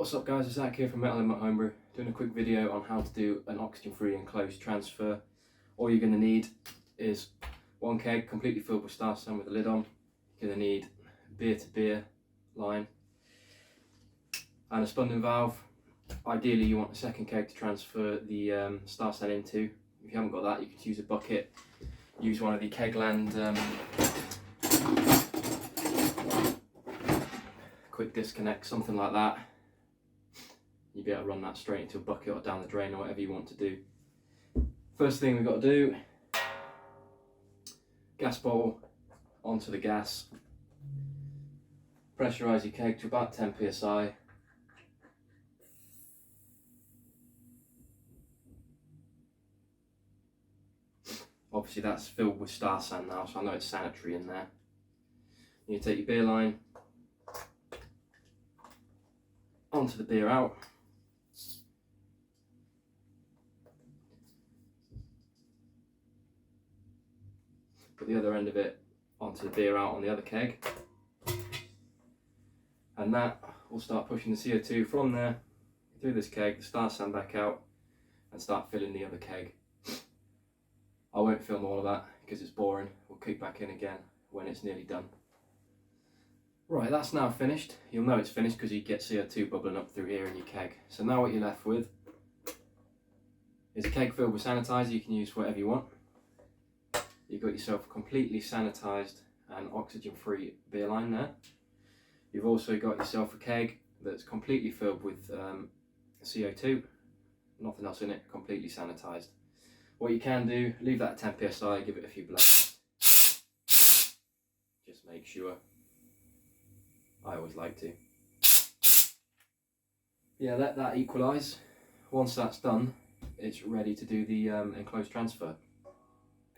What's up guys, it's Zach here from Metal in Homebrew, doing a quick video on how to do an oxygen-free enclosed transfer. All you're going to need is one keg completely filled with Star San with a lid on. You're going to need a beer-to-beer line and a spunding valve. Ideally you want a second keg to transfer the Star San into. If you haven't got that, you could use a bucket, use one of the Kegland quick disconnect, something like that. You'll be able to run that straight into a bucket or down the drain or whatever you want to do. First thing we've got to do, gas bottle onto the gas. Pressurise your keg to about 10 psi. Obviously that's filled with Star San now, so I know it's sanitary in there. You take your beer line onto the beer out. Put the other end of it onto the beer out on the other keg, and that will start pushing the CO2 from there through this keg, the Star San back out, and start filling the other keg. I won't film all of that because it's boring. We'll kick back in again when it's nearly done. Right, that's now finished. You'll know it's finished because you get CO2 bubbling up through here in your keg. So now what you're left with is a keg filled with sanitizer. You can use whatever you want. You've got yourself a completely sanitised and oxygen-free beer line there. You've also got yourself a keg that's completely filled with CO2, nothing else in it, completely sanitised. What you can do, leave that at 10 psi, give it a few blasts. Just make sure. I always like to. Yeah, let that equalise. Once that's done, it's ready to do the enclosed transfer.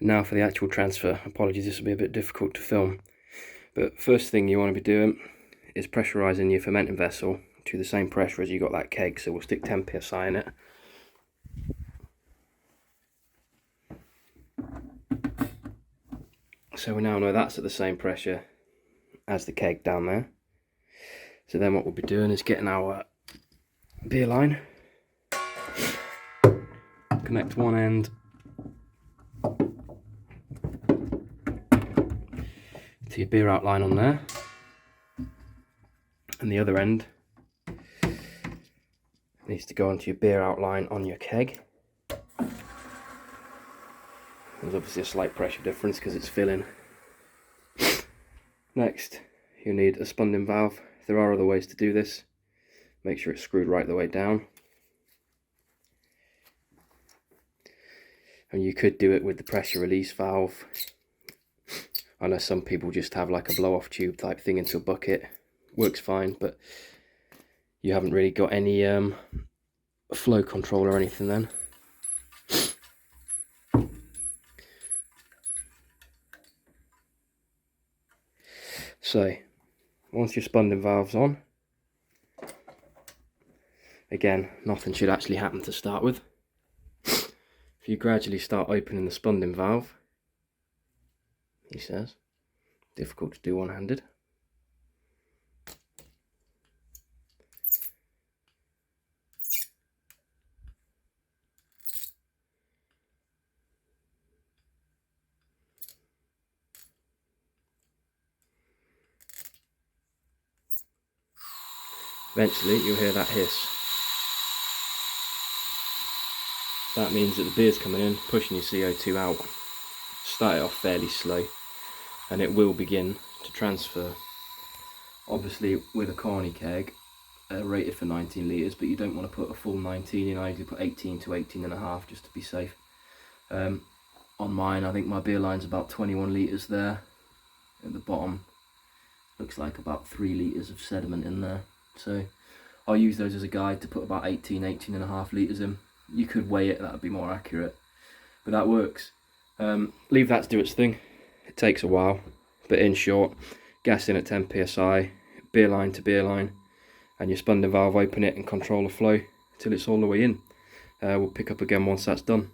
Now for the actual transfer. Apologies, this will be a bit difficult to film. But first thing you want to be doing is pressurising your fermenting vessel to the same pressure as you got that keg. So we'll stick 10 psi in it. So we now know that's at the same pressure as the keg down there. So then what we'll be doing is getting our beer line, connect one end to your beer outline on there, and the other end needs to go onto your beer outline on your keg. There's obviously a slight pressure difference because it's filling. Next, you need a spunding valve. There are other ways to do this. Make sure it's screwed right the way down. And you could do it with the pressure release valve. I know some people just have like a blow off tube type thing into a bucket. Works fine, but you haven't really got any flow control or anything then. So, once your spunding valve's on, again, nothing should actually happen to start with. If you gradually start opening the spunding valve, he says, difficult to do one-handed. Eventually you'll hear that hiss. That means that the beer's coming in, pushing your CO2 out. Start it off fairly slow and it will begin to transfer. Obviously with a corny keg, rated for 19 litres, but you don't want to put a full 19 in. I usually put 18 to 18.5 just to be safe. On mine, I think my beer line's about 21 litres there. At the bottom, looks like about 3 litres of sediment in there. So I'll use those as a guide to put about 18.5 litres in. You could weigh it, that would be more accurate, but that works. Leave that to do its thing. It takes a while, but in short, gas in at 10 psi, beer line to beer line, and your spunding valve, open it and control the flow till it's all the way in. We'll pick up again once that's done.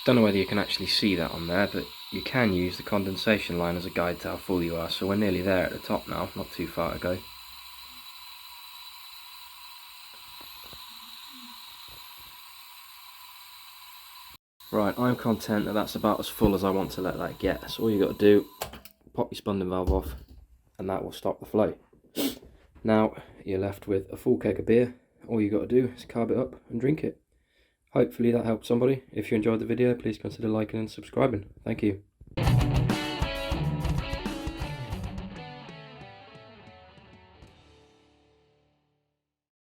Don't know whether you can actually see that on there, but you can use the condensation line as a guide to how full you are. So we're nearly there at the top now, not too far to go. Right, I'm content that that's about as full as I want to let that get. So all you got to do, pop your spunding valve off, and that will stop the flow. Now you're left with a full keg of beer. All you got to do is carb it up and drink it. Hopefully that helped somebody. If you enjoyed the video, please consider liking and subscribing. Thank you.